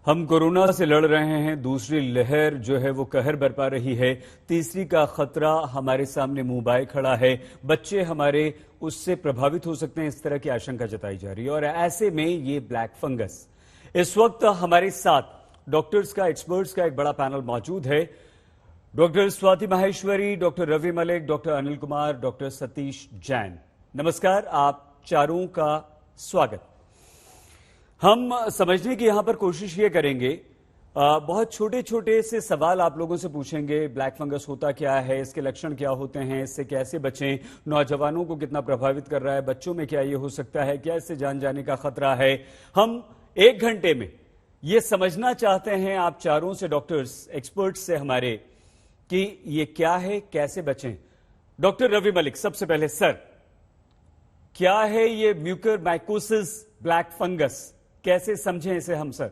हम कोरोना से लड़ रहे हैं, दूसरी लहर जो है वो कहर बरपा रही है, तीसरी का खतरा हमारे सामने मुंह बाए खड़ा है। बच्चे हमारे उससे प्रभावित हो सकते हैं, इस तरह की आशंका जताई जा रही है। और ऐसे में ये ब्लैक फंगस, इस वक्त हमारे साथ डॉक्टर्स का, एक्सपर्ट्स का एक बड़ा पैनल मौजूद है। Doctor Swati Maheshwari, doctor Ravi Malik, doctor Anil Kumar, doctor Satish Jain. नमस्कार, आप चारों का स्वागत। हम समझने की यहां पर कोशिश ये करेंगे, बहुत छोटे छोटे से सवाल आप लोगों से पूछेंगे। ब्लैक फंगस होता क्या है, इसके लक्षण क्या होते हैं, इससे कैसे बचें, नौजवानों को कितना प्रभावित कर रहा है, बच्चों में क्या ये हो सकता है, क्या इससे जान जाने का खतरा है। हम 1 घंटे में ये समझना चाहते हैं आप चारों से, डॉक्टर्स, एक्सपर्ट्स से हमारे, कि ये क्या है, कैसे बचें। डॉक्टर रवि मलिक, सबसे पहले सर, क्या है ये म्यूकरमाइकोसिस ब्लैक फंगस, कैसे समझें इसे हम सर?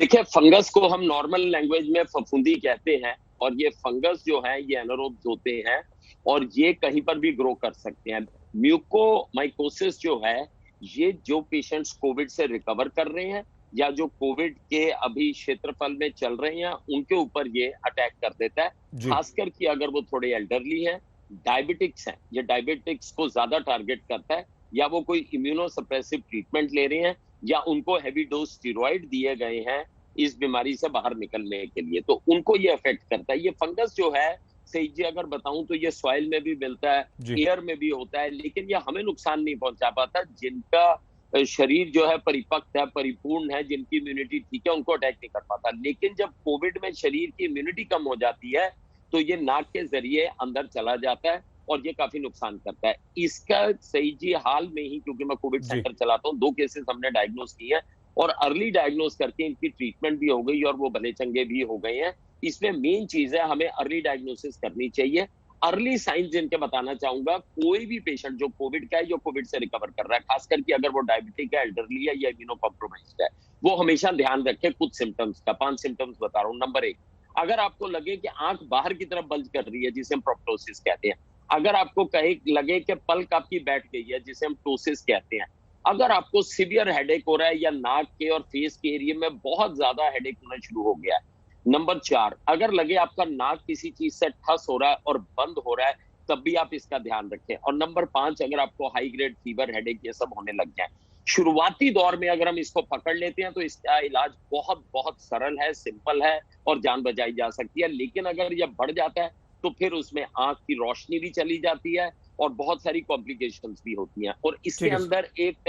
देखिए, फंगस को हम नॉर्मल लैंग्वेज में फफूंदी कहते हैं। और ये फंगस जो है ये एनारोब्स होते हैं और ये कहीं पर भी ग्रो कर सकते हैं। म्यूकोमाइकोसिस जो है, ये जो पेशेंट्स कोविड से रिकवर कर रहे हैं या जो कोविड के अभी क्षेत्रफल में चल रहे हैं, उनके ऊपर ये अटैक कर देता है। खासकर कि अगर वो थोड़े एल्डरली हैं, डायबिटिक्स हैं, ये डायबिटिक्स को ज्यादा टारगेट करता है, या वो कोई इम्यूनोसप्रेसिव ट्रीटमेंट ले रहे हैं, या उनको हेवी डोज स्टीरॉइड दिए गए हैं इस बीमारी से बाहर निकलने के लिए, तो उनको ये अफेक्ट करता है। ये फंगस जो है, सही जी अगर बताऊं तो ये सॉइल में भी मिलता है, एयर में भी होता है, लेकिन ये हमें नुकसान नहीं पहुंचा पाता। जिनका शरीर जो है परिपक्व है, परिपूर्ण है, जिनकी इम्यूनिटी ठीक है, उनको अटैक नहीं कर पाता। लेकिन जब कोविड में शरीर की इम्यूनिटी कम हो जाती है तो ये नाक के जरिए अंदर चला जाता है और ये काफी नुकसान करता है। इसका सही जी हाल में ही, क्योंकि मैं कोविड सेंटर चलाता हूँ, 2 केसेस हमने डायग्नोज किए हैं और अर्ली डायग्नोज करके इनकी ट्रीटमेंट भी हो गई और वो भले चंगे भी हो गए हैं। इसमें मेन चीज है, हमें अर्ली डायग्नोसिस करनी चाहिए। अर्ली साइंस जिनके बताना चाहूंगा, कोई भी पेशेंट जो कोविड का है, जो कोविड से रिकवर कर रहा है, खासकर कि अगर वो डायबिटिक है, एल्डरली है या इम्यूनो कॉम्प्रोमाइज्ड है, वो हमेशा ध्यान रखे कुछ सिम्टम्स का। 5 सिम्टम्स बता रहा हूँ। नंबर 1, अगर आपको लगे कि आंख बाहर की तरफ बल्ज कर रही है, जिसे हम प्रोप्टोसिस कहते हैं। अगर आपको लगे कि पलक आपकी बैठ गई है, जिसे हम टोसिस कहते हैं। अगर आपको सीवियर हेडेक हो रहा है या नाक के और फेस के एरिया में बहुत ज्यादा हेडेक होना शुरू हो गया है। नंबर 4, अगर लगे आपका नाक किसी चीज से ठस हो रहा है और बंद हो रहा है, तब भी आप इसका ध्यान रखें। और नंबर 5, अगर आपको हाई ग्रेड फीवर, हेडेक ये सब होने लग जाए, शुरुआती दौर में अगर हम इसको पकड़ लेते हैं तो इसका इलाज बहुत बहुत सरल है, सिंपल है और जान बचाई जा सकती है। लेकिन अगर यह बढ़ जाता है तो फिर उसमें आंख की रोशनी भी चली जाती है और बहुत सारी कॉम्प्लिकेशंस भी होती हैं। और इसके अंदर एक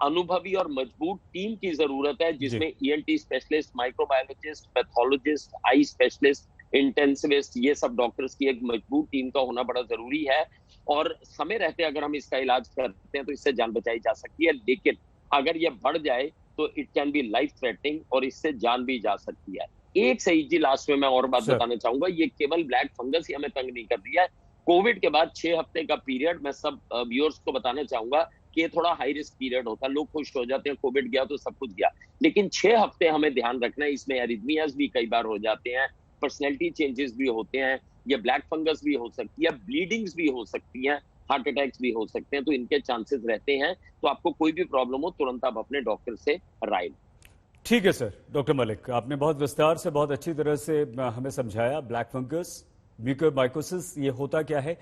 अनुभवी और मजबूत टीम की जरूरत है, जिसमें ENT specialist, microbiologist, pathologist, eye specialist, intensivist, ये सब डॉक्टर्स की एक मजबूत टीम का होना बड़ा जरूरी है। और समय रहते अगर हम इसका इलाज करते हैं तो इससे जान बचाई जा सकती है। लेकिन अगर ये बढ़ जाए तो it can be life threatening और इससे जान भी जा सकती है। एक सही जी लास्ट में मैं और बात बताना चाहूंगा, ये केवल ब्लैक फंगस ही हमें तंग नहीं कर दिया है। कोविड के बाद 6 हफ्ते का पीरियड, मैं सब व्यूअर्स को बताना चाहूंगा कि ये थोड़ा हाई रिस्क पीरियड होता है। लोग खुश हो जाते हैं, कोविड गया तो सब कुछ गया, लेकिन 6 हफ्ते हमें ध्यान रखना है। इसमें एरिथमियाज भी कई बार हो जाते हैं, पर्सनैलिटी चेंजेस भी होते हैं, ये ब्लैक फंगस भी हो सकती है, ब्लीडिंग्स भी हो सकती हैं, हार्ट अटैक्स भी हो सकते हैं, तो इनके चांसेस रहते हैं। तो आपको कोई भी प्रॉब्लम हो, तुरंत आप अपने डॉक्टर से राय लें। ठीक है सर। डॉक्टर मलिक, आपने बहुत विस्तार से, बहुत अच्छी तरह से हमें समझाया ब्लैक फंगस, म्यूकरमाइकोसिस ये होता क्या है।